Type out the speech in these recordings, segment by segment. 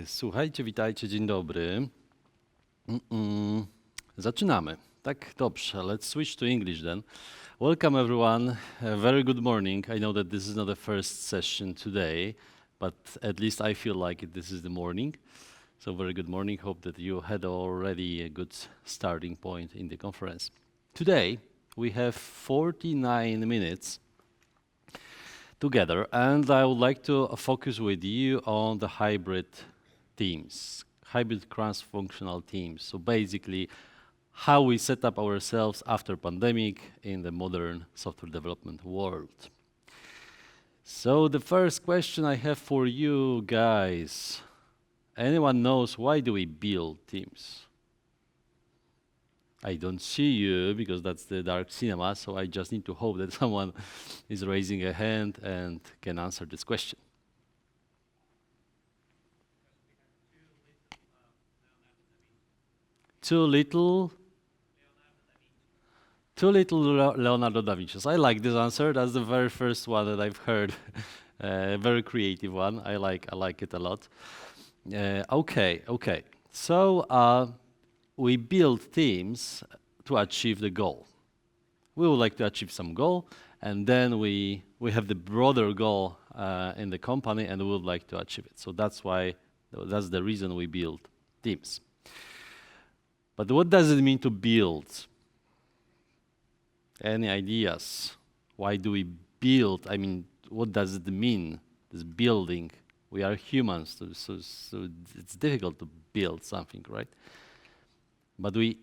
Słuchajcie, witajcie, dzień dobry. Zaczynamy. Tak, dobrze. Let's switch to English then. Welcome everyone. Very good morning. I know that this is not the first session today, but at least I feel like this is the morning. So very good morning. Hope that you had already a good starting point in the conference. Today, we have 49 minutes together, and I would like to focus with you on the hybrid teams, hybrid cross-functional teams. So basically, how we set up ourselves after pandemic in the modern software development world. So the first question I have for you guys, anyone knows why do we build teams? I don't see you because that's the dark cinema, so I just need to hope that someone is raising a hand and can answer this question. Too little Leonardo da Vinci. I like this answer. That's the very first one that I've heard. Very creative one. I like it a lot. Okay. So we build teams to achieve the goal. We would like to achieve some goal, and then we have the broader goal in the company, and we would like to achieve it. So that's the reason we build teams. But what does it mean to build? Any ideas? Why do we build? I mean, what does it mean, this building? We are humans, so it's difficult to build something, right? But we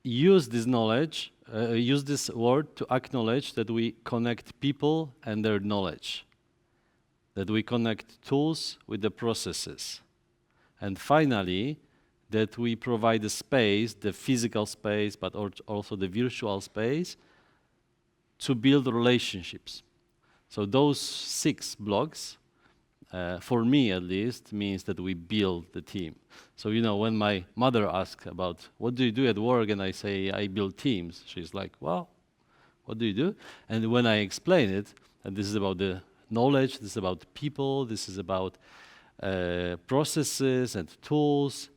use this knowledge, use this word to acknowledge that we connect people and their knowledge, that we connect tools with the processes, and finally, that we provide the space, the physical space, but also the virtual space, to build relationships. So those 6 blocks, for me at least, means that we build the team. So when my mother asks about what do you do at work, and I say I build teams, she's like, well, what do you do? And when I explain it, and this is about the knowledge, this is about people, this is about processes and tools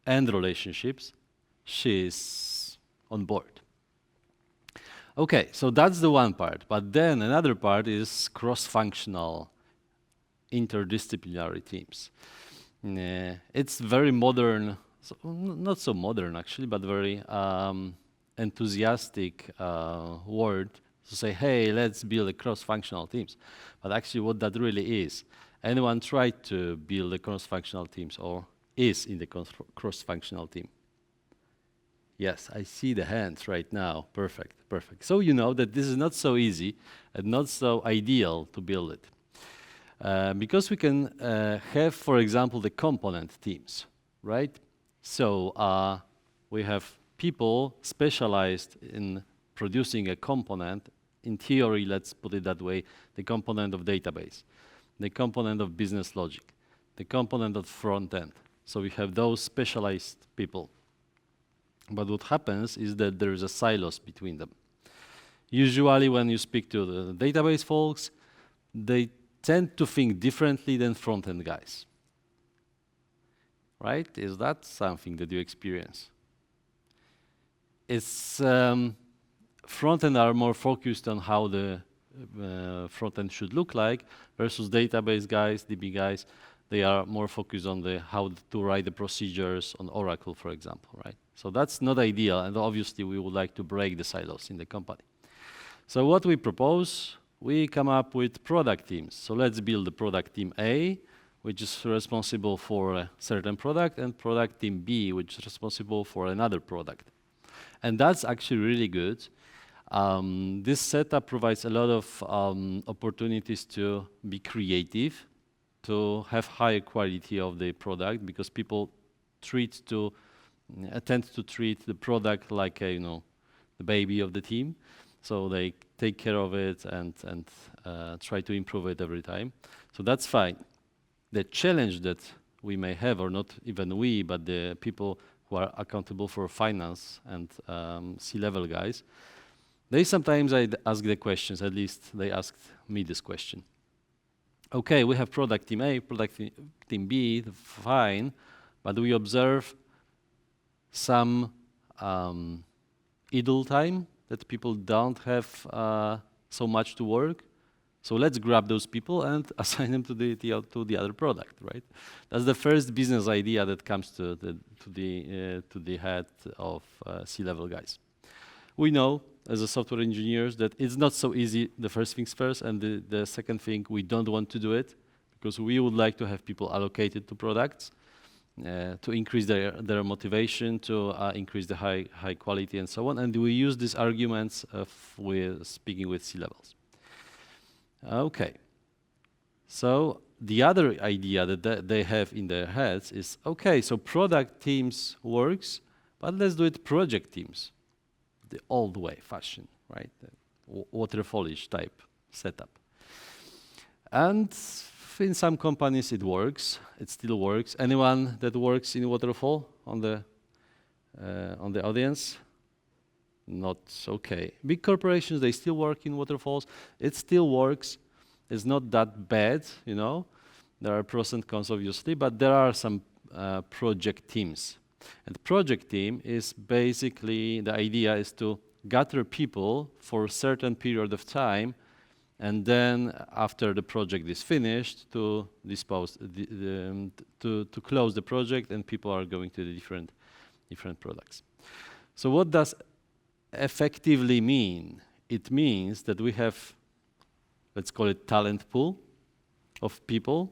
and relationships, she's on board. Okay, so that's the one part. But then another part is cross-functional, interdisciplinary teams. It's very modern, not so modern actually, but very enthusiastic word to say, hey, let's build a cross-functional teams. But actually what that really is, anyone tried to build a cross-functional teams or is in the cross-functional team? Yes, I see the hands right now. Perfect. So you know that this is not so easy and not so ideal to build it. Because we can have, for example, the component teams, right? So we have people specialized in producing a component. In theory, let's put it that way, the component of database, the component of business logic, the component of front end. So we have those specialized people. But what happens is that there is a silos between them. Usually when you speak to the database folks, they tend to think differently than front-end guys. Right? Is that something that you experience? It's front-end are more focused on how the front-end should look like versus database guys, DB guys. They are more focused on how to write the procedures on Oracle, for example, right? So that's not ideal, and obviously we would like to break the silos in the company. So what we propose, we come up with product teams. So let's build the product team A, which is responsible for a certain product, and product team B, which is responsible for another product. And that's actually really good. This setup provides a lot of opportunities to be creative, to have higher quality of the product, because people tend to treat the product like the baby of the team. So they take care of it and try to improve it every time. So that's fine. The challenge that we may have, or not even we, but the people who are accountable for finance and C-level guys, they sometimes ask the questions, at least they asked me this question. okay, we have product team A, team B, fine, but we observe some idle time, that people don't have so much to work. So let's grab those people and assign them to the other product, right? That's the first business idea that comes to the head of C-level guys. We know, as a software engineers, that it's not so easy, the first things first, and the second thing, we don't want to do it, because we would like to have people allocated to products, to increase their motivation, to increase the high quality and so on. And we use these arguments with speaking with C-levels. Okay. So the other idea that they have in their heads is, okay, so product teams works, but let's do it project teams, the old way fashion, right? The waterfallish type setup. And in some companies it works, it still works. Anyone that works in waterfall on the audience? Not okay. Big corporations, they still work in waterfalls. It still works. It's not that bad, you know. There are pros and cons, obviously, but there are some project teams. And the project team is basically, the idea is to gather people for a certain period of time, and then after the project is finished, to dispose, to close the project, and people are going to the different products. So what does effectively mean? It means that we have, let's call it talent pool of people,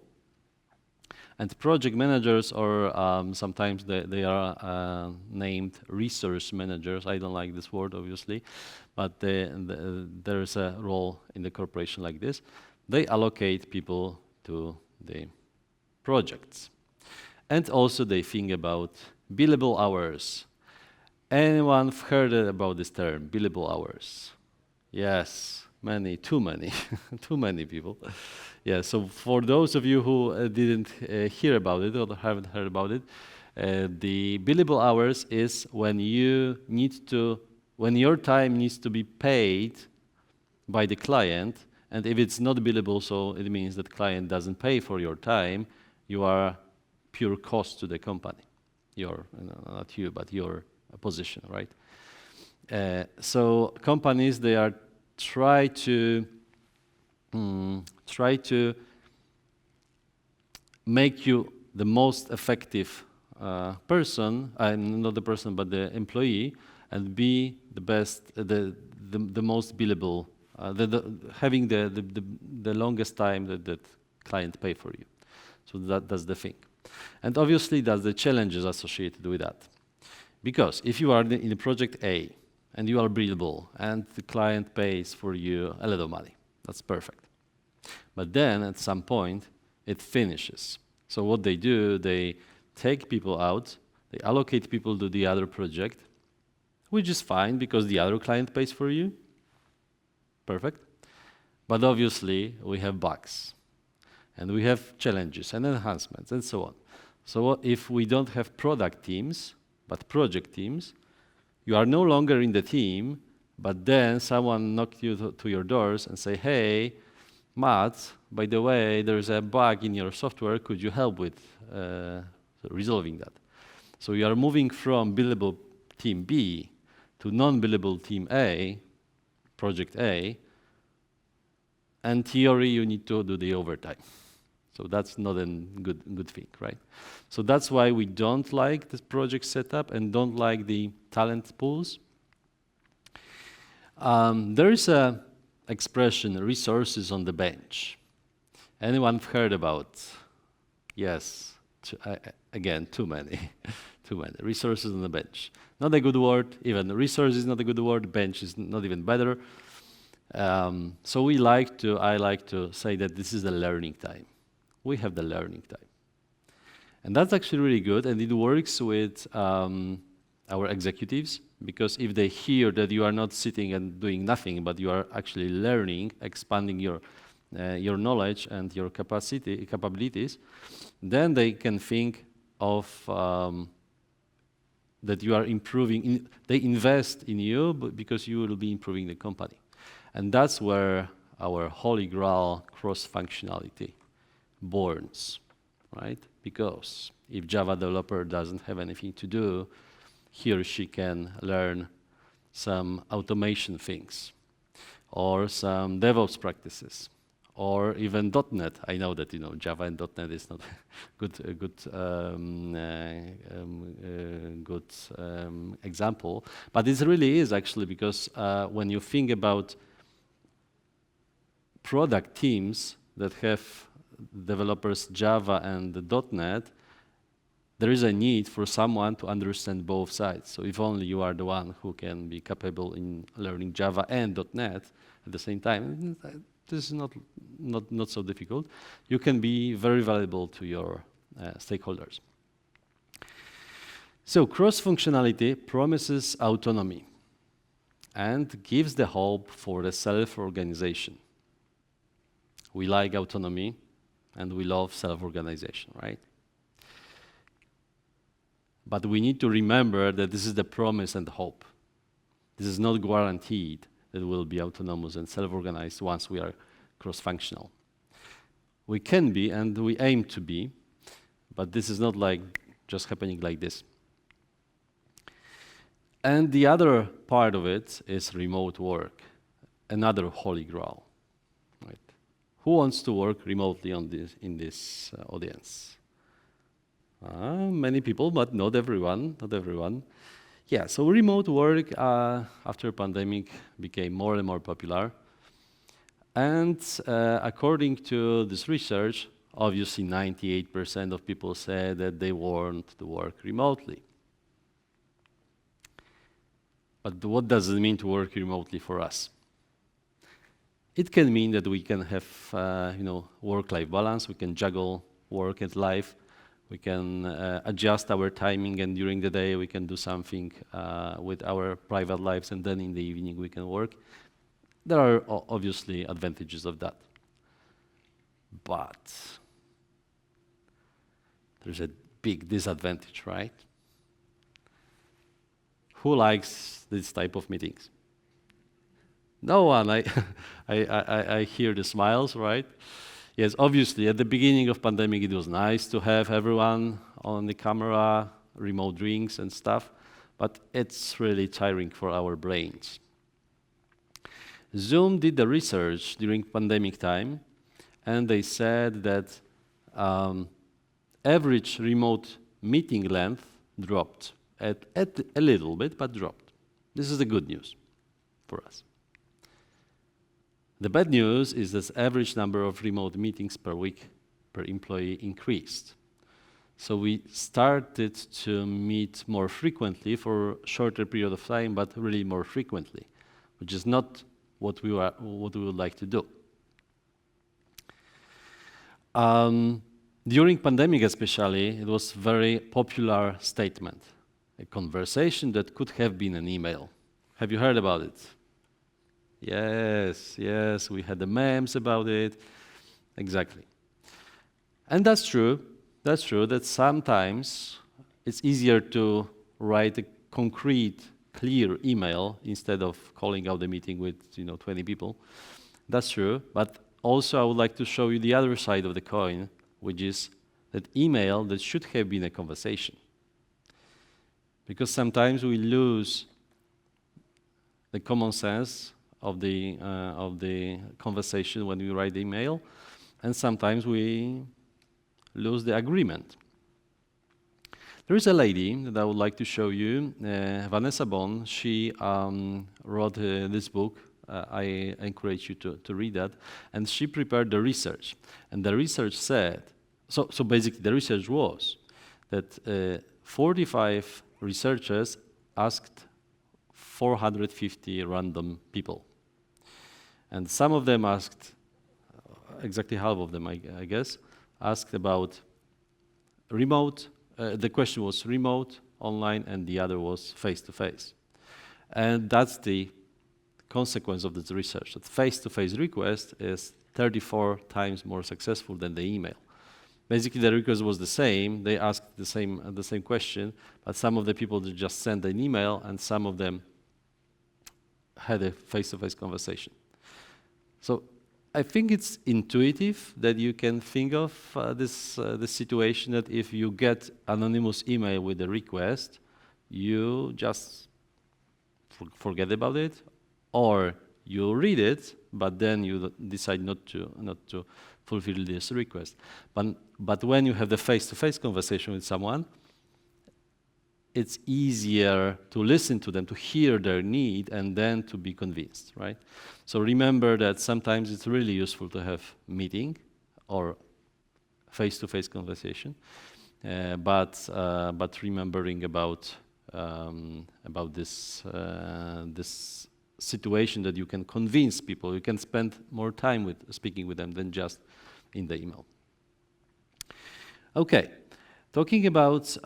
and project managers, or sometimes they are named resource managers. I don't like this word, obviously, but there is a role in the corporation like this. They allocate people to the projects. And also they think about billable hours. Anyone heard about this term, billable hours? Yes, many, too many, too many people. Yeah, so for those of you who didn't hear about it or haven't heard about it, the billable hours is when when your time needs to be paid by the client, and if it's not billable, so it means that client doesn't pay for your time, you are pure cost to the company. Not you, but your position, right? So companies, they are try to make you the most effective person, not the person, but the employee, and be the best, the most billable, having the longest time that client pay for you. So that's the thing. And obviously that's the challenges associated with that. Because if you are in project A, and you are billable, and the client pays for you a lot of money, that's perfect. But then at some point, it finishes. So what they do, they take people out, they allocate people to the other project, which is fine because the other client pays for you. Perfect. But obviously, we have bugs, and we have challenges and enhancements and so on. So if we don't have product teams, but project teams, you are no longer in the team, but then someone knocked you to your doors and say, hey, Matt, by the way, there's a bug in your software. Could you help with resolving that? So you are moving from billable team B to non-billable team A, project A, and theory, you need to do the overtime. So that's not a good thing, right? So that's why we don't like this project setup and don't like the talent pools. There is a expression, resources on the bench. Anyone heard about? Yes, again, too many, too many. Resources on the bench. Not a good word, even resource is not a good word, bench is not even better. So I like to say that this is the learning time. We have the learning time. And that's actually really good, and it works with our executives, because if they hear that you are not sitting and doing nothing, but you are actually learning, expanding your knowledge and your capabilities, then they can think of that you are improving. They invest in you because you will be improving the company. And that's where our holy grail cross-functionality burns, right? Because if Java developer doesn't have anything to do, he or she can learn some automation things, or some DevOps practices, or even .NET. I know that Java and .NET is not good example, but it really is actually, because when you think about product teams that have developers Java and .NET, there is a need for someone to understand both sides. So if only you are the one who can be capable in learning Java and .NET at the same time, this is not so difficult. You can be very valuable to your stakeholders. So cross-functionality promises autonomy and gives the hope for the self-organization. We like autonomy and we love self-organization, right? But we need to remember that this is the promise and hope. This is not guaranteed that we'll be autonomous and self-organized once we are cross-functional. We can be and we aim to be, but this is not like just happening like this. And the other part of it is remote work, another holy grail. Right? Who wants to work remotely in this audience? Many people, but not everyone. Not everyone. Yeah, so remote work after pandemic became more and more popular. And according to this research, obviously 98% of people said that they want to work remotely. But what does it mean to work remotely for us? It can mean that we can have work-life balance, we can juggle work and life, we can adjust our timing, and during the day we can do something with our private lives, and then in the evening we can work. There are obviously advantages of that. But there's a big disadvantage, right? Who likes this type of meetings? No one. I hear the smiles, right? Yes, obviously, at the beginning of pandemic, it was nice to have everyone on the camera, remote drinks and stuff, but it's really tiring for our brains. Zoom did the research during pandemic time, and they said that average remote meeting length dropped at a little bit, but dropped. This is the good news for us. The bad news is that average number of remote meetings per week per employee increased. So we started to meet more frequently for a shorter period of time, but really more frequently, which is not what we would like to do. During pandemic especially, it was very popular statement, a conversation that could have been an email. Have you heard about it? Yes, we had the memes about it. Exactly. And that's true that sometimes it's easier to write a concrete, clear email instead of calling out the meeting with 20 people. That's true, but also I would like to show you the other side of the coin, which is that email that should have been a conversation. Because sometimes we lose the common sense of the conversation when we write the email, and sometimes we lose the agreement. There is a lady that I would like to show you, Vanessa Bon. She wrote this book. I encourage you to read that. And she prepared the research. And the research said, so basically the research was that 45 researchers asked 450 random people. And some of them asked, exactly half of them, I guess, asked about remote. The question was remote, online, and the other was face-to-face. And that's the consequence of this research, that face-to-face request is 34 times more successful than the email. Basically, the request was the same. They asked the same question, but some of the people just sent an email, and some of them had a face-to-face conversation. So I think it's intuitive that you can think of this situation that if you get anonymous email with a request, you just forget about it, or you read it, but then you decide not to fulfill this request. But when you have the face-to-face conversation with someone, it's easier to listen to them, to hear their need, and then to be convinced, right? So remember that sometimes it's really useful to have meeting or face-to-face conversation, but remembering about this situation that you can convince people, you can spend more time speaking with them than just in the email. Okay, talking about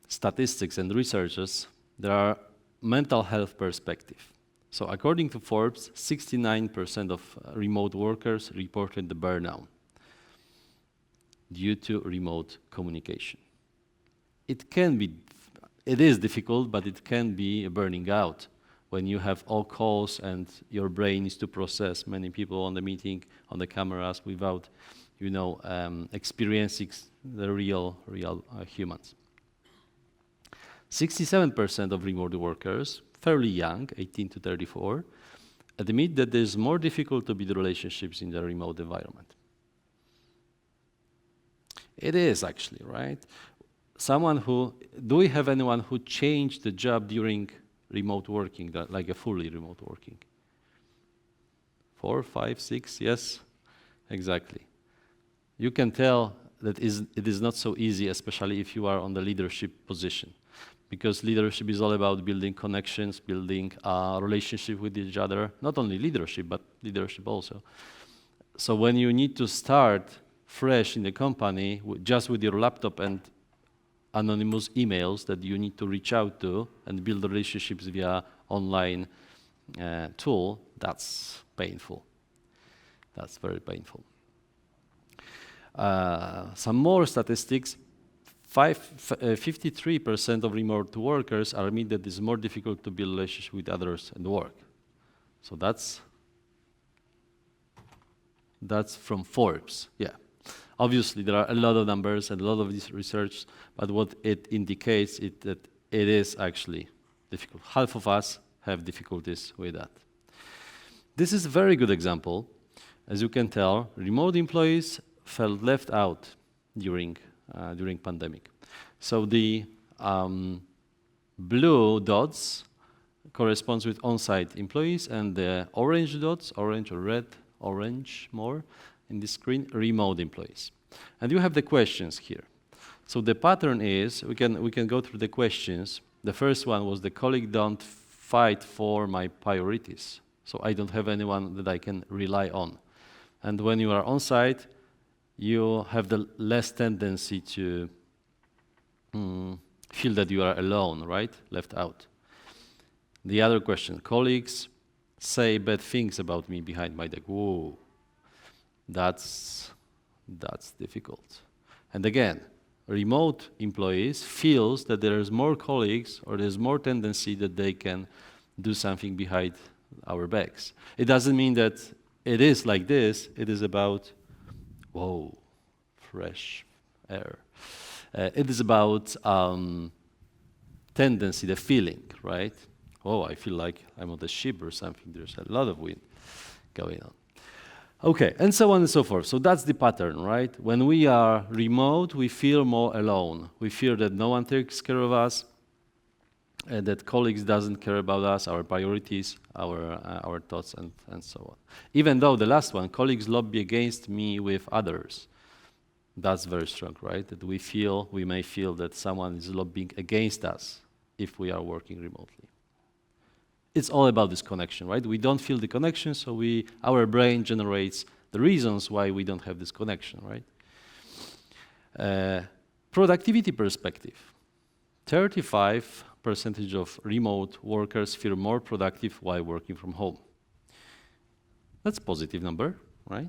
statistics and researches, there are mental health perspective. So according to Forbes, 69% of remote workers reported the burnout due to remote communication. It is difficult, but it can be a burning out when you have all calls and your brain is to process many people on the meeting, on the cameras, without, experiencing the real humans. 67% of remote workers, fairly young, 18 to 34, admit that it's more difficult to build relationships in the remote environment. It is actually, right? Do we have anyone who changed the job during remote working, like a fully remote working? 4, 5, 6, yes, exactly. You can tell that it is not so easy, especially if you are on the leadership position, because leadership is all about building connections, building a relationship with each other, not only leadership, but leadership also. So when you need to start fresh in the company, just with your laptop and anonymous emails that you need to reach out to and build relationships via online tool, that's painful. That's very painful. Some more statistics. 53% of remote workers admit that it's more difficult to build relationships with others at work. So that's from Forbes, yeah. Obviously, there are a lot of numbers and a lot of this research, but what it indicates is that it is actually difficult. Half of us have difficulties with that. This is a very good example. As you can tell, remote employees felt left out during pandemic. So the blue dots corresponds with on-site employees, and the orange dots, orange or red, orange more in this screen, remote employees. And you have the questions here. So the pattern is, we can go through the questions. The first one was, the colleague don't fight for my priorities, so I don't have anyone that I can rely on. And when you are on-site, you have the less tendency to feel that you are alone, right? Left out. The other question, colleagues say bad things about me behind my back. Whoa, that's difficult. And again, remote employees feels that there is more colleagues, or there's more tendency that they can do something behind our backs. It doesn't mean that it is like this. It is about, whoa, fresh air. It is about tendency, the feeling, right? Oh, I feel like I'm on the ship or something. There's a lot of wind going on. Okay, and so on and so forth. So that's the pattern, right? When we are remote, we feel more alone. We feel that no one takes care of us, and that colleagues doesn't care about us, our priorities, our thoughts, and so on. Even though the last one, colleagues lobby against me with others. That's very strong, right? That we may feel that someone is lobbying against us if we are working remotely. It's all about this connection, right? We don't feel the connection, so our brain generates the reasons why we don't have this connection, right? Productivity perspective. 35% of remote workers feel more productive while working from home. That's a positive number, right?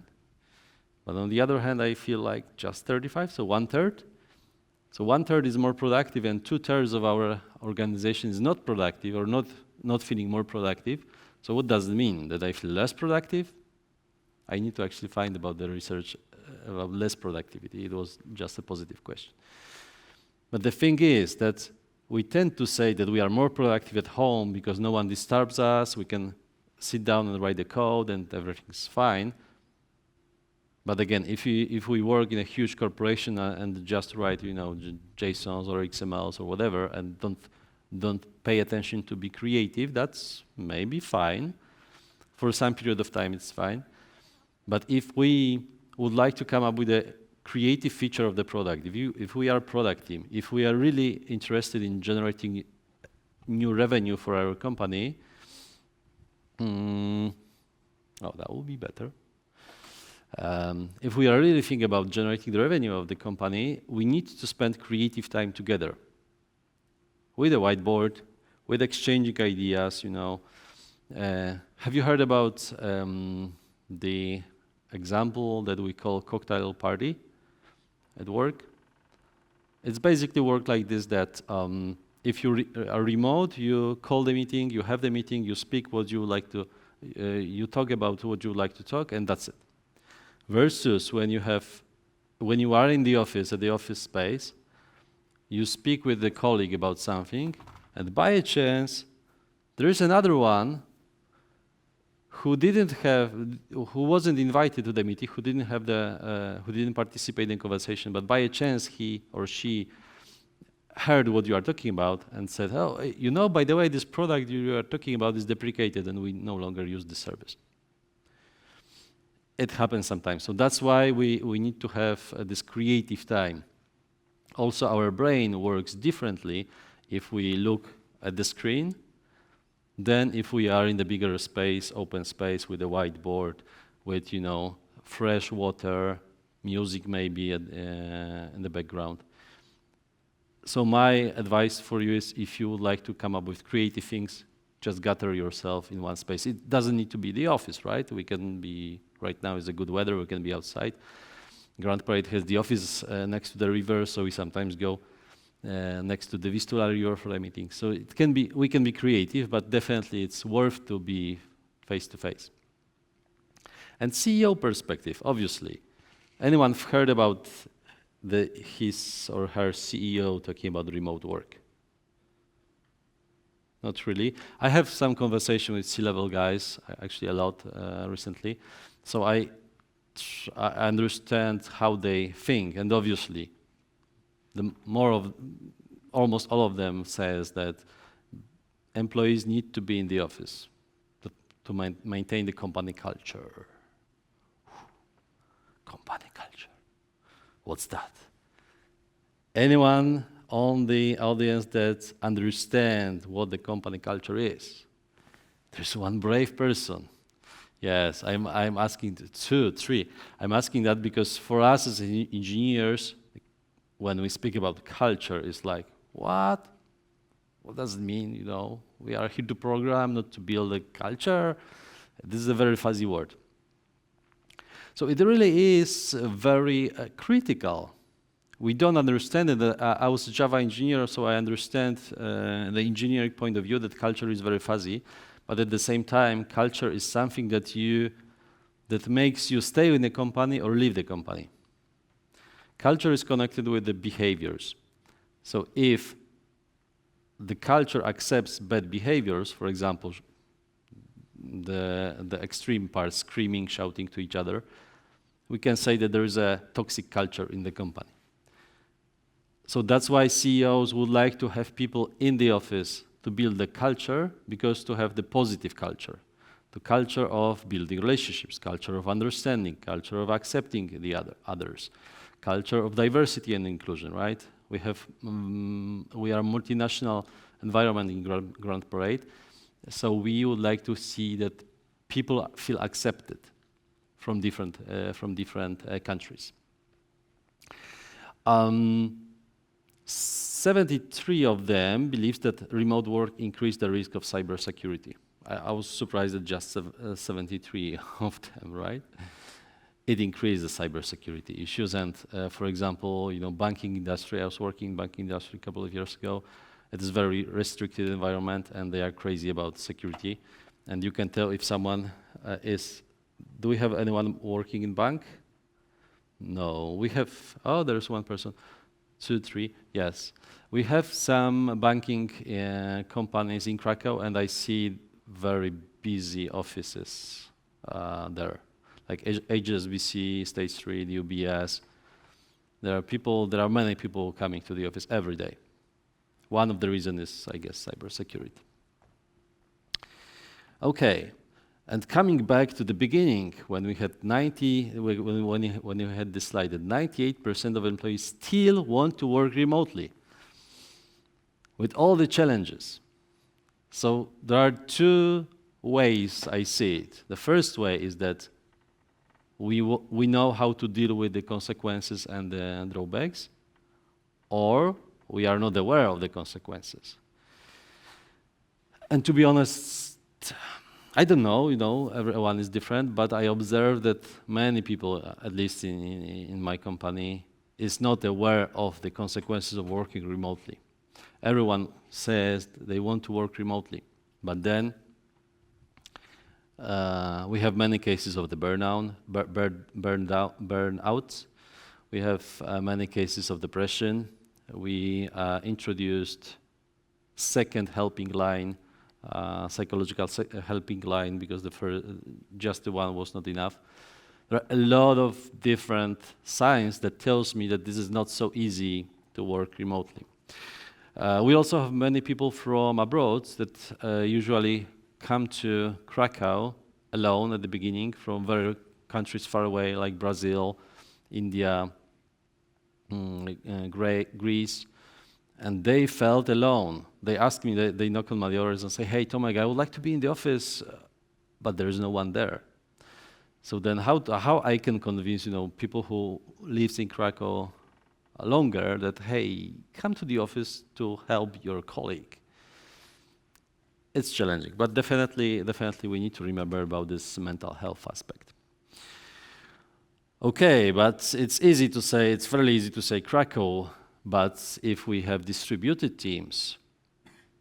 But on the other hand, I feel like just 35, so 1/3. So 1/3 is more productive, and 2/3 of our organization is not productive, or not feeling more productive. So what does it mean? That I feel less productive? I need to actually find about the research about less productivity. It was just a positive question. But the thing is that we tend to say that we are more productive at home because no one disturbs us, we can sit down and write the code and everything's fine. But again, if we work in a huge corporation and just write, JSONs or XMLs or whatever, and don't pay attention to be creative, that's maybe fine. For some period of time, it's fine. But if we would like to come up with a creative feature of the product, if we are a product team, if we are really interested in generating new revenue for our company, that would be better. If we are really thinking about generating the revenue of the company, we need to spend creative time together with a whiteboard, with exchanging ideas. Have you heard about the example that we call cocktail party at work? It's basically work like this, that if you are remote, you call the meeting, you have the meeting, you speak what you like to, you talk about what you like to talk, and that's it. Versus when you are in the office, at the office space, you speak with the colleague about something, and by a chance, there is another one who wasn't invited to the meeting, who didn't participate in the conversation, but by a chance he or she heard what you are talking about and said, "Oh, by the way, this product you are talking about is deprecated, and we no longer use this service." It happens sometimes. So that's why we need to have this creative time. Also, our brain works differently if we look at the screen than if we are in the bigger space, open space with a whiteboard, with fresh water, music maybe in the background. So my advice for you is, if you would like to come up with creative things, just gather yourself in one space. It doesn't need to be the office, right? We can be, right now is a good weather, we can be outside. Grand Parade has the office next to the river, so we sometimes go next to the Vistula River for a meeting. So we can be creative, but definitely it's worth to be face to face. And CEO perspective, obviously. Anyone heard about his or her CEO talking about remote work? Not really. I have some conversation with C-level guys, actually a lot recently. So I understand how they think, and obviously, almost all of them says that employees need to be in the office to maintain the company culture. Company culture. What's that? Anyone on the audience that understands what the company culture is? There's one brave person. Yes, I'm asking two, three. I'm asking that because for us as engineers, when we speak about culture, it's like, what? What does it mean? We are here to program, not to build a culture. This is a very fuzzy word. So it really is very critical. We don't understand it. I was a Java engineer, so I understand the engineering point of view that culture is very fuzzy. But at the same time, culture is something that makes you stay in the company or leave the company. Culture is connected with the behaviors. So if the culture accepts bad behaviors, for example, the extreme part, screaming, shouting to each other, we can say that there is a toxic culture in the company. So that's why CEOs would like to have people in the office to build the culture, because to have the positive culture, the culture of building relationships, culture of understanding, culture of accepting the others, culture of diversity and inclusion, right? We are a multinational environment in Grand Parade, so we would like to see that people feel accepted from different countries. 73 of them believes that remote work increased the risk of cybersecurity. I was surprised at just 73 of them, right? It increased the cybersecurity issues, and for example, banking industry. I was working in banking industry a couple of years ago. It is a very restricted environment, and they are crazy about security. And you can tell if someone is Do we have anyone working in bank? No. We have, oh, there's one person. 2, 3, yes. We have some banking companies in Krakow, and I see very busy offices there, like HSBC, State Street, UBS. There are many people coming to the office every day. One of the reasons is, I guess, cybersecurity. Okay, and coming back to the beginning, when we had when you had this slide, that 98% of employees still want to work remotely, with all the challenges. So there are two ways I see it. The first way is that we know how to deal with the consequences and the drawbacks, or we are not aware of the consequences. And to be honest, I don't know, everyone is different, but I observe that many people, at least in my company, is not aware of the consequences of working remotely. Everyone says they want to work remotely, but then we have many cases of the burnouts. We have many cases of depression. We introduced second helping line, psychological helping line, because just the one was not enough. There are a lot of different signs that tells me that this is not so easy to work remotely. We also have many people from abroad that usually come to Krakow alone at the beginning from very countries far away, like Brazil, India, Greece, and they felt alone. They asked me, they knock on my doors and say, "Hey, Tomek, I would like to be in the office, but there is no one there." So then how I can convince people who live in Krakow longer that, hey, come to the office to help your colleague? It's challenging, but definitely we need to remember about this mental health aspect. Okay, but it's fairly easy to say Krakow, but if we have distributed teams,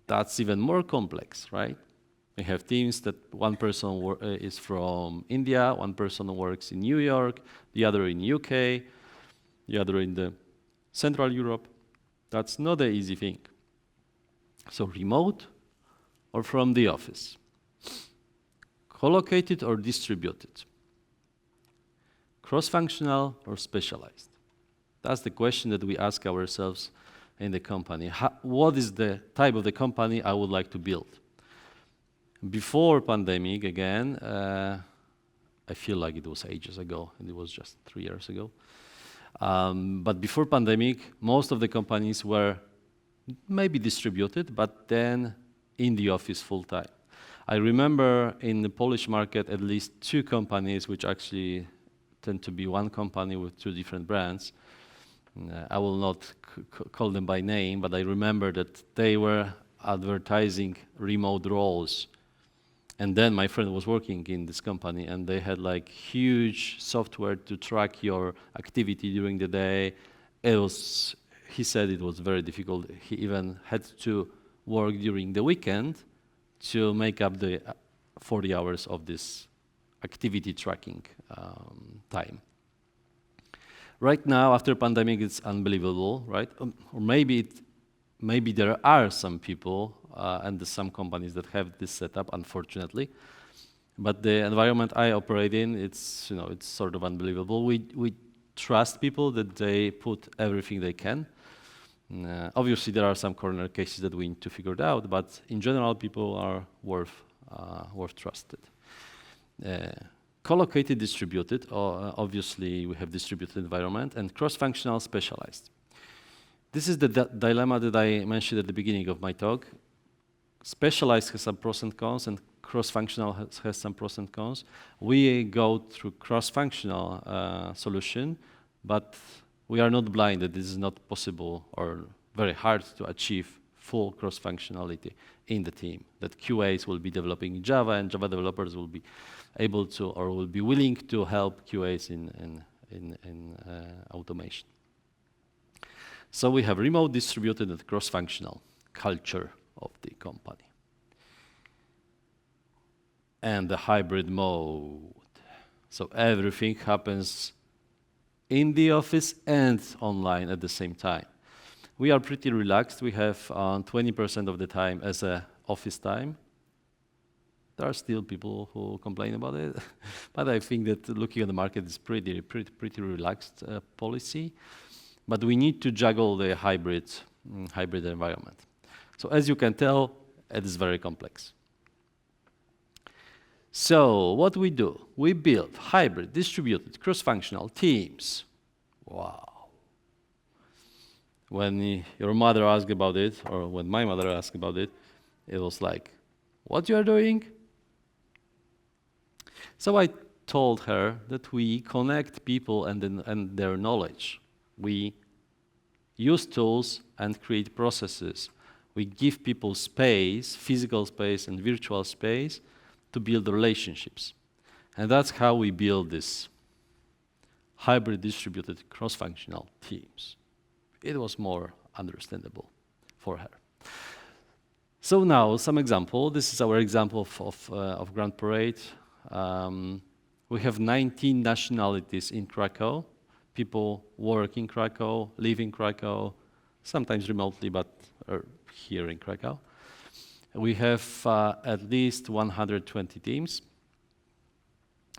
that's even more complex, right? We have teams that one person is from India, one person works in New York, the other in UK, the other in the Central Europe. That's not an easy thing. So remote or from the office? Co-located or distributed? Cross-functional or specialized? That's the question that we ask ourselves in the company. What is the type of the company I would like to build? Before pandemic, again, I feel like it was ages ago, and it was just 3 years ago. But before pandemic, most of the companies were maybe distributed, but then in the office full time. I remember in the Polish market at least 2 companies, which actually tend to be one company with 2 different brands. I will not call them by name, but I remember that they were advertising remote roles. And then my friend was working in this company, and they had like huge software to track your activity during the day. He said it was very difficult. He even had to work during the weekend to make up the 40 hours of this activity tracking time. Right now, after pandemic, it's unbelievable, right? Or maybe there are some people and some companies that have this setup, unfortunately. But the environment I operate in, it's sort of unbelievable. We trust people that they put everything they can. Obviously, there are some corner cases that we need to figure it out, but in general, people are worth trusted. Co-located, distributed, obviously we have distributed environment, and cross-functional, specialized. This is the dilemma that I mentioned at the beginning of my talk. Specialized has some pros and cons, and cross-functional has some pros and cons. We go through cross-functional solution, but we are not blind that this is not possible or very hard to achieve full cross-functionality in the team. That QAs will be developing in Java, and Java developers will be able to or will be willing to help QAs in automation. So we have remote, distributed, and cross-functional culture of the company. And the hybrid mode. So everything happens in the office and online at the same time. We are pretty relaxed. We have 20% of the time as a office time. There are still people who complain about it, but I think that looking at the market is pretty relaxed policy. But we need to juggle the hybrid environment. So as you can tell, it is very complex. So what we do? We build hybrid, distributed, cross-functional teams. Wow. When your mother asked about it, or when my mother asked about it, it was like, what you are doing? So I told her that we connect people and their knowledge. We use tools and create processes. We give people space, physical space and virtual space, to build relationships. And that's how we build this hybrid distributed cross-functional teams. It was more understandable for her. So now, some example. This is our example of Grand Parade. We have 19 nationalities in Krakow. People work in Krakow, live in Krakow, sometimes remotely, but are here in Krakow. We have at least 120 teams.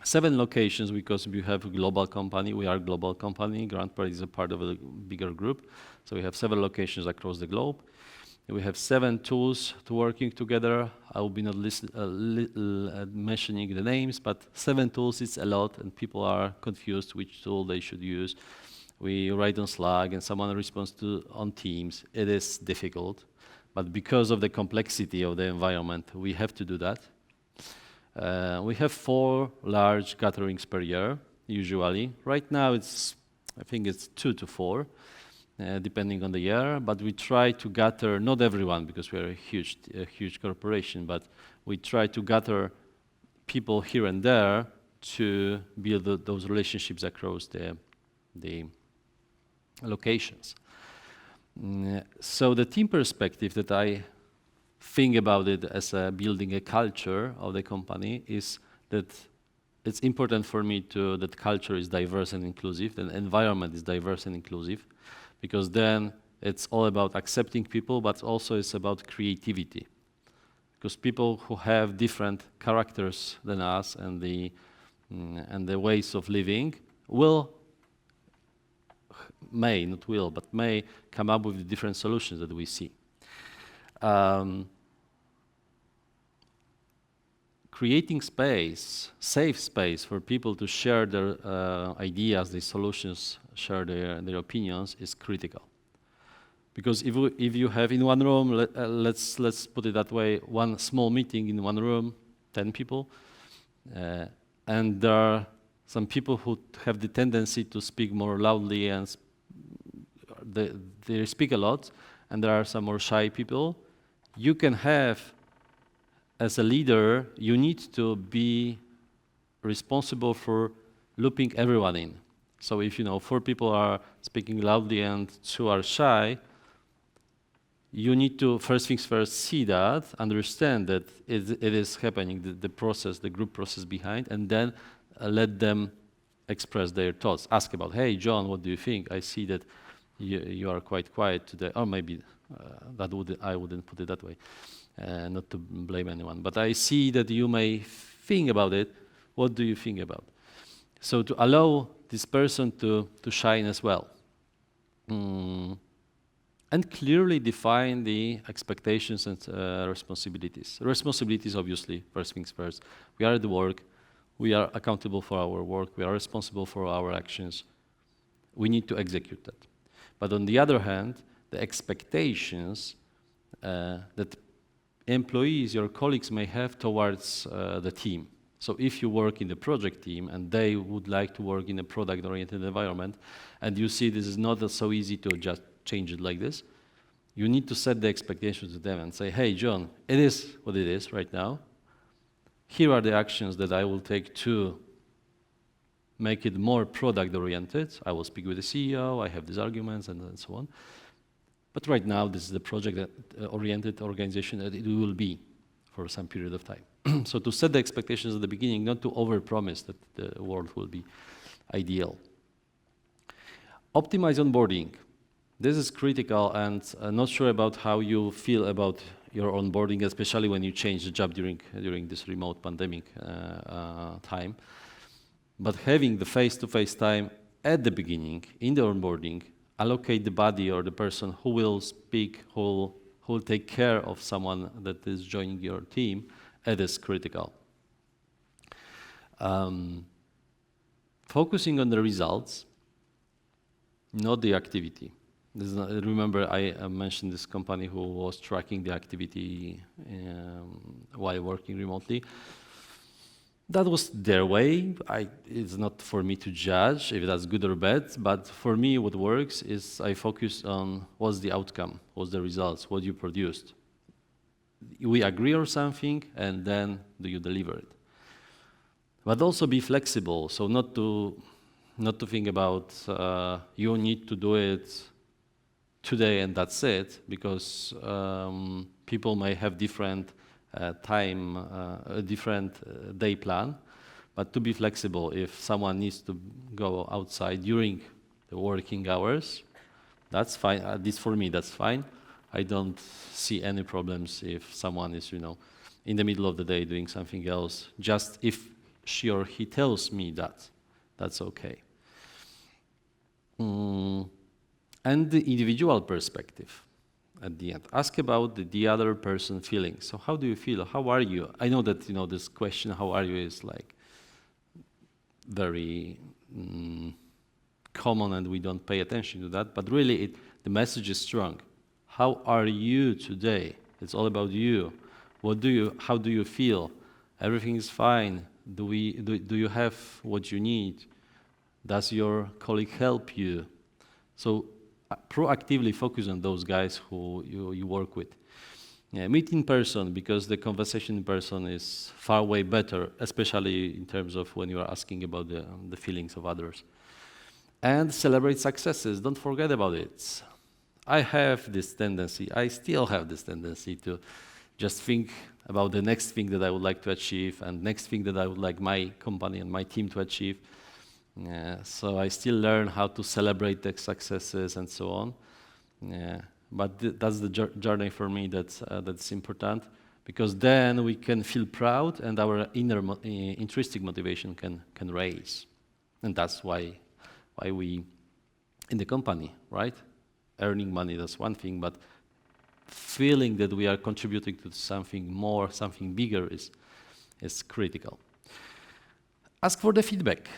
7 locations because we have a global company. We are a global company. Grand Parade is a part of a bigger group. So we have 7 locations across the globe. We have 7 tools to working together. I will be not mentioning the names, but 7 tools is a lot, and people are confused which tool they should use. We write on Slack, and someone responds on Teams. It is difficult, but because of the complexity of the environment, we have to do that. We have 4 large gatherings per year, usually. Right now, I think it's 2 to 4. Depending on the year, but we try to gather, not everyone because we are a huge corporation, but we try to gather people here and there to build those relationships across the locations. So the team perspective that I think about it as building a culture of the company is that it's important for me that culture is diverse and inclusive, the environment is diverse and inclusive, because then it's all about accepting people, but also it's about creativity. Because people who have different characters than us and the ways of living may come up with different solutions that we see. Creating space, safe space for people to share their ideas, their solutions, share their opinions is critical. Because if you have in one room, let's put it that way, one small meeting in one room, 10 people, and there are some people who have the tendency to speak more loudly and they speak a lot, and there are some more shy people, you can have, as a leader, you need to be responsible for looping everyone in. So if 4 people are speaking loudly and 2 are shy, you need to, first things first, see that, understand that it is happening, the process, the group process behind, and then let them express their thoughts. Ask about, hey, John, what do you think? I see that you are quite quiet today. Or maybe I wouldn't put it that way. Not to blame anyone, but I see that you may think about it. What do you think about? So to allow this person to shine as well. And clearly define the expectations and responsibilities. Responsibilities, obviously, first things first. We are at the work. We are accountable for our work. We are responsible for our actions. We need to execute that. But on the other hand, the expectations that employees, your colleagues may have towards the team. So if you work in the project team and they would like to work in a product-oriented environment, and you see this is not so easy to just change it like this, you need to set the expectations to them and say, hey, John, it is what it is right now. Here are the actions that I will take to make it more product-oriented. I will speak with the CEO, I have these arguments, and so on. But right now, this is the project-oriented organization that it will be for some period of time. So to set the expectations at the beginning, not to overpromise that the world will be ideal. Optimize onboarding. This is critical, and I'm not sure about how you feel about your onboarding, especially when you change the job during this remote pandemic time. But having the face-to-face time at the beginning, in the onboarding, allocate the buddy or the person who will speak, who will take care of someone that is joining your team, it is critical. Focusing on the results, not the activity. Remember, I mentioned this company who was tracking the activity while working remotely. That was their way. It's not for me to judge if that's good or bad, but for me what works is I focus on what's the outcome, what's the results, what you produced. We agree on something, and then do you deliver it? But also be flexible, so not to think about you need to do it today and that's it, because people may have different different day plan, but to be flexible. If someone needs to go outside during the working hours, that's fine. At least for me, that's fine. I don't see any problems if someone is, in the middle of the day doing something else. Just if she or he tells me that, that's okay. And the individual perspective. At the end, ask about the other person's feelings. So how do you feel? How are you? I know that this question, how are you, is like very common, and we don't pay attention to that. But really, the message is strong. How are you today? It's all about you. How do you feel? Everything is fine. Do you have what you need? Does your colleague help you? So proactively focus on those guys who you work with. Meet in person, because the conversation in person is far way better, especially in terms of when you are asking about the feelings of others. And celebrate successes. Don't forget about it. I still have this tendency to just think about the next thing that I would like to achieve and next thing that I would like my company and my team to achieve. So I still learn how to celebrate the successes and so on. But that's the journey for me that's important, because then we can feel proud and our inner intrinsic motivation can raise. And that's why we in the company, right? Earning money, that's one thing, but feeling that we are contributing to something more, something bigger is critical. Ask for the feedback.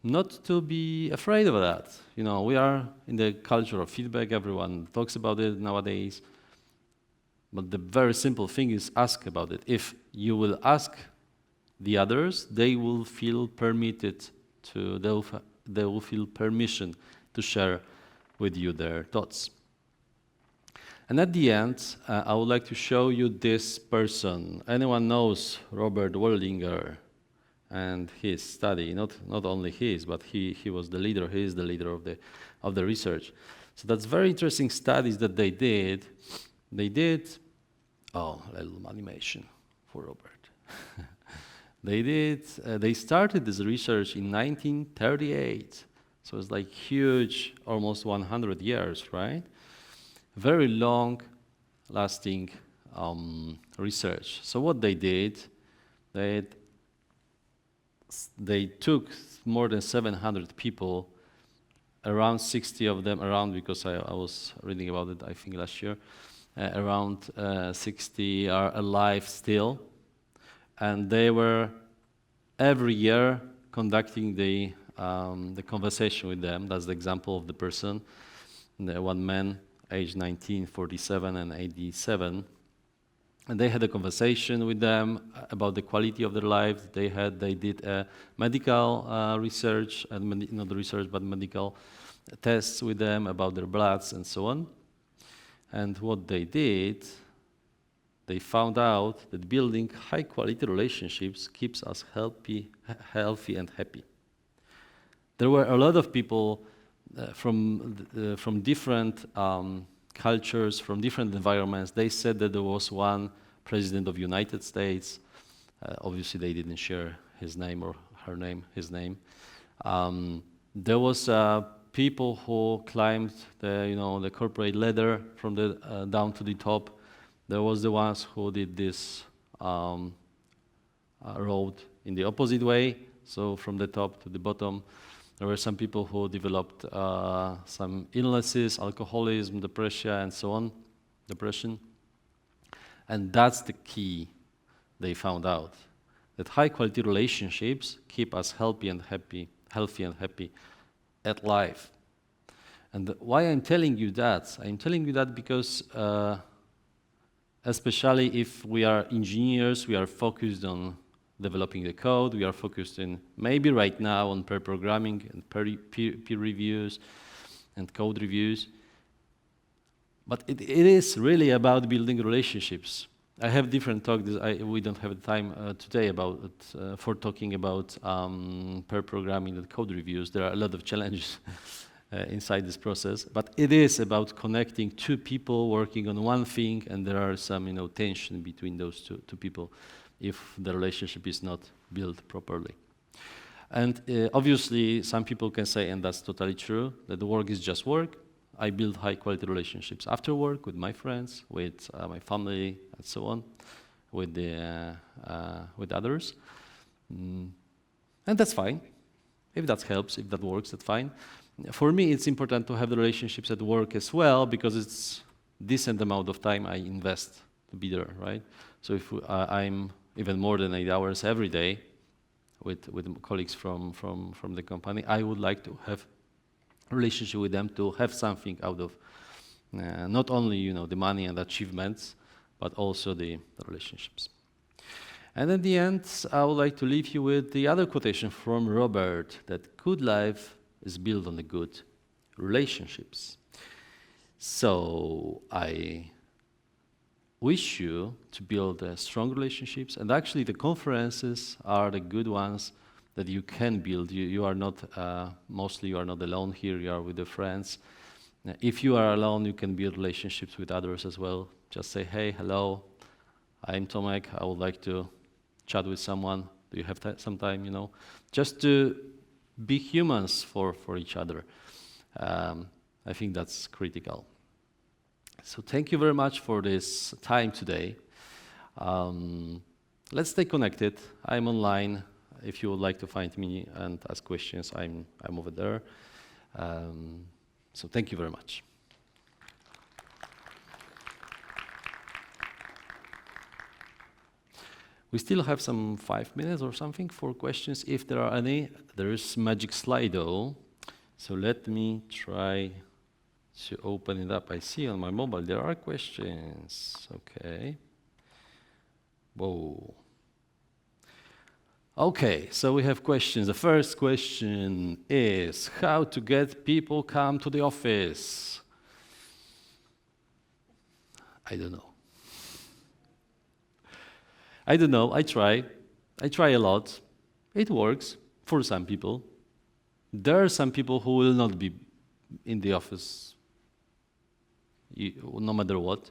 Not to be afraid of that. We are in the culture of feedback. Everyone talks about it nowadays. But the very simple thing is ask about it. If you will ask the others, they will feel they will feel permission to share with you their thoughts. And at the end, I would like to show you this person. Anyone knows Robert Waldinger and his study? Not only his, but he was the leader. He is the leader of the research. So that's very interesting studies that they did. A little animation for Robert. They started this research in 1938. So it's like huge, almost 100 years, right? Very long-lasting research. So what they did, they took more than 700 people, around 60 of them, because I was reading about it, I think last year, around 60 are alive still. And they were every year conducting the conversation with them. That's the example of the person, the one man, age 19, 47, and 87. And they had a conversation with them about the quality of their lives. They did medical research, and not research, but medical tests with them about their bloods and so on. And what they did, they found out that building high-quality relationships keeps us healthy and happy. There were a lot of people from different cultures, from different environments. They said that there was one President of United States. Obviously, they didn't share his name or her name, his name. There was people who climbed the corporate ladder from the down to the top. There was the ones who did this road in the opposite way, so from the top to the bottom. There were some people who developed some illnesses, alcoholism, depression, and so on, depression. And that's the key they found out, that high-quality relationships keep us healthy and happy at life. And why I'm telling you that? I'm telling you that because especially if we are engineers, we are focused on developing the code, we are focused in maybe right now on pair programming and peer reviews and code reviews. But it is really about building relationships. I have different talks. We don't have the time today for talking about pair programming and code reviews. There are a lot of challenges inside this process, but it is about connecting two people working on one thing, and there are some tension between those two people if the relationship is not built properly. And obviously, some people can say, and that's totally true, that the work is just work. I build high-quality relationships after work with my friends, with my family, and so on, with others. And that's fine. If that helps, if that works, that's fine. For me, it's important to have the relationships at work as well, because it's decent amount of time I invest to be there, right? So if I'm even more than 8 hours every day with colleagues from the company, I would like to have relationship with them to have something out of not only the money and achievements, but also the relationships. And at the end, I would like to leave you with the other quotation from Robert, that good life is built on the good relationships. So I wish you to build strong relationships, and actually the conferences are the good ones that you can build. You are not, mostly you are not alone here, you are with your friends. If you are alone, you can build relationships with others as well. Just say, hey, hello, I'm Tomek, I would like to chat with someone. Do you have some time, Just to be humans for each other. I think that's critical. So thank you very much for this time today. Let's stay connected. I'm online. If you would like to find me and ask questions, I'm over there. So thank you very much. We still have some 5 minutes or something for questions, if there are any. There is magic Slido, so let me try to open it up. I see on my mobile there are questions. Okay. Whoa. Okay, so we have questions. The first question is how to get people come to the office. I don't know. I try a lot. It works for some people. There are some people who will not be in the office no matter what.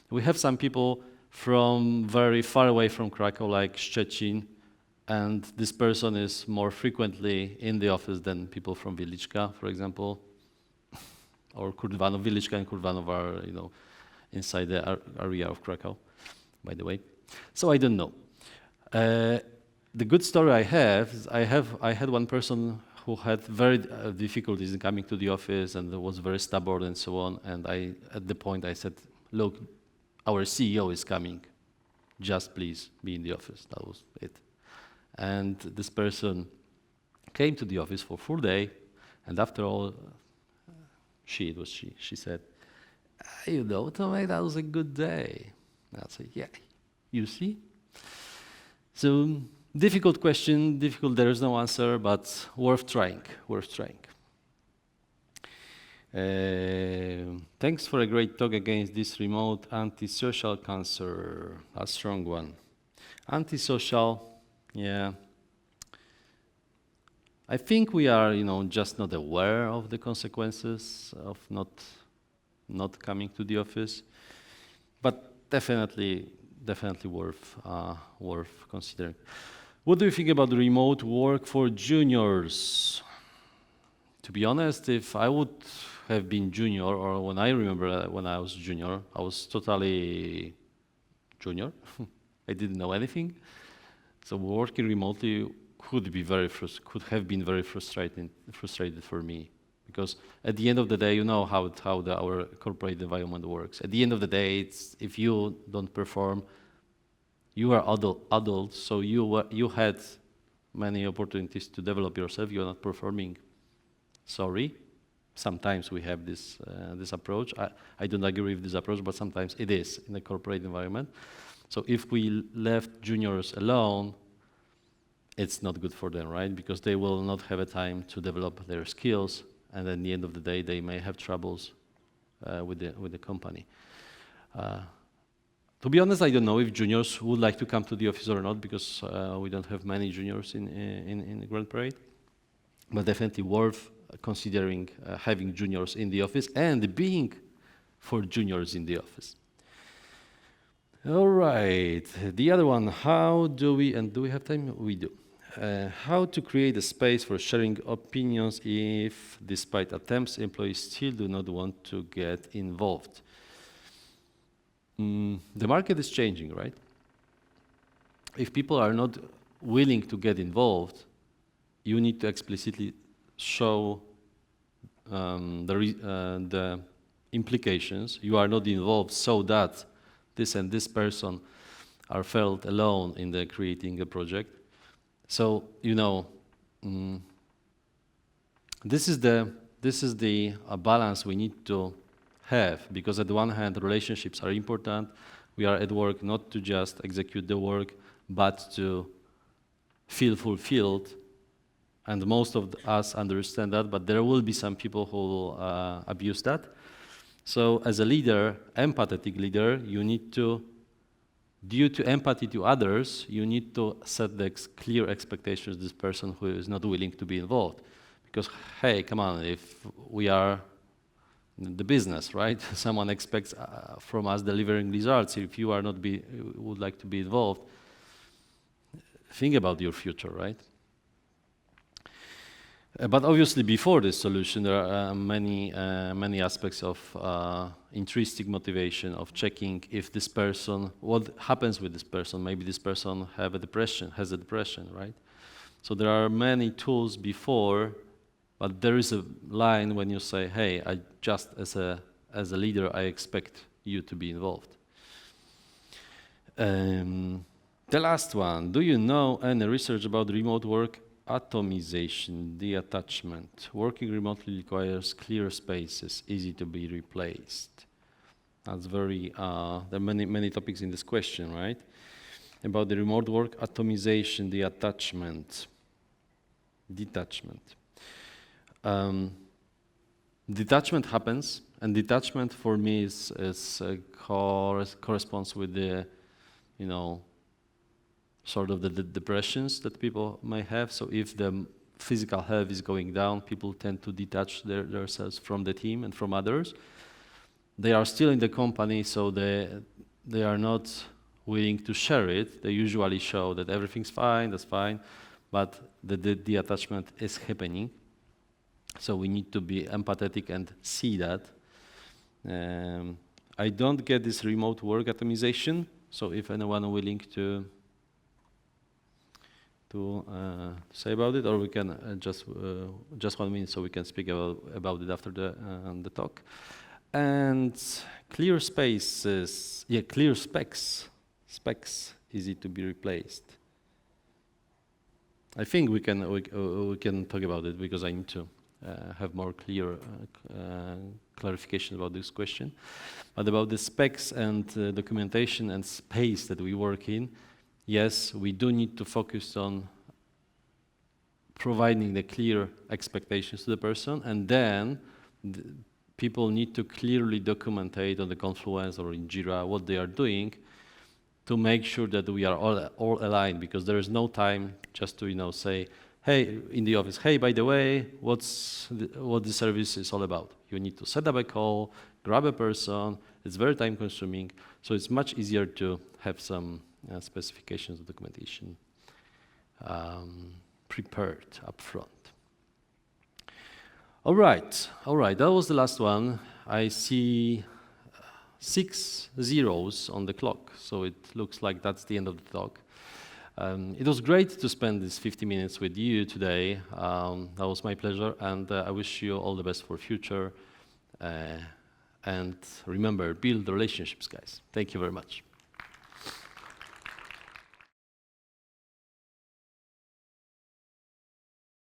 We have some people from very far away from Krakow, like Szczecin, and this person is more frequently in the office than people from Wieliczka, for example, or Kurdwanów. Wieliczka and Kurdwanów are, inside the area of Krakow, by the way. So I don't know. The good story I have is I had one person who had very difficulties in coming to the office and was very stubborn and so on. And at the point I said, look, our CEO is coming. Just please be in the office. That was it. And this person came to the office for full day. And after all, she said, Tomek, that was a good day. And I said, yeah, you see? So difficult question, there is no answer, but worth trying. Thanks for a great talk against this remote antisocial cancer. A strong one. Antisocial, yeah. I think we are, just not aware of the consequences of not coming to the office. But definitely definitely worth considering. What do you think about remote work for juniors? To be honest, if I would have been junior, or when I remember when I was junior, I was totally junior. I didn't know anything. So working remotely could have been very frustrated for me, because at the end of the day, you know how our corporate environment works. At the end of the day, it's if you don't perform, you are adult, so you had many opportunities to develop yourself. You are not performing. Sorry. Sometimes we have this approach. I don't agree with this approach, but sometimes it is in a corporate environment. So if we left juniors alone, it's not good for them, right? Because they will not have a time to develop their skills, and at the end of the day, they may have troubles with the company. To be honest, I don't know if juniors would like to come to the office or not, because we don't have many juniors in Grand Parade. But definitely worth considering having juniors in the office and being for juniors in the office. All right, the other one, do we have time? We do. How to create a space for sharing opinions if, despite attempts, employees still do not want to get involved? The market is changing, right? If people are not willing to get involved, you need to explicitly show the implications. You are not involved so that this and this person are felt alone in the creating a project. So, you know, this is the balance we need to have, because at the one hand, relationships are important. We are at work not to just execute the work, but to feel fulfilled. And most of us understand that, but there will be some people who will abuse that. So as a leader, empathetic leader, you need to, due to empathy to others, you need to set the clear expectations of this person who is not willing to be involved. Because, hey, come on, if we are in the business, right? Someone expects from us delivering results. If you are not would like to be involved, think about your future, right? But obviously, before this solution, there are many aspects of intrinsic motivation, of checking if this person, what happens with this person. Maybe this person has a depression, right? So there are many tools before, but there is a line when you say, "Hey, I just as a leader, I expect you to be involved." The last one: do you know any research about remote work? Atomization, detachment. Working remotely requires clear spaces, easy to be replaced. That's there are many topics in this question, right? About the remote work, atomization, detachment. Detachment happens, and detachment for me corresponds with the, sort of the depressions that people may have. So if the physical health is going down, people tend to detach themselves from the team and from others. They are still in the company, so they are not willing to share it. They usually show that everything's fine, that's fine, but the attachment is happening. So we need to be empathetic and see that. I don't get this remote work atomization, so if anyone willing to say about it, or we can just 1 minute, so we can speak about it after the talk. And clear spaces, clear specs easy to be replaced. I think we can talk about it, because I need to have more clear clarification about this question. But about the specs and documentation and space that we work in, yes, we do need to focus on providing the clear expectations to the person, and then people need to clearly documentate on the Confluence or in Jira what they are doing to make sure that we are all aligned, because there is no time just to say, hey, in the office, hey, by the way, what the service is all about. You need to set up a call, grab a person. It's very time consuming, so it's much easier to have some specifications of documentation prepared up front. All right, that was the last one. I see 6 zeros on the clock, so it looks like that's the end of the talk. It was great to spend these 50 minutes with you today. That was my pleasure, and I wish you all the best for future. And remember, build relationships, guys. Thank you very much.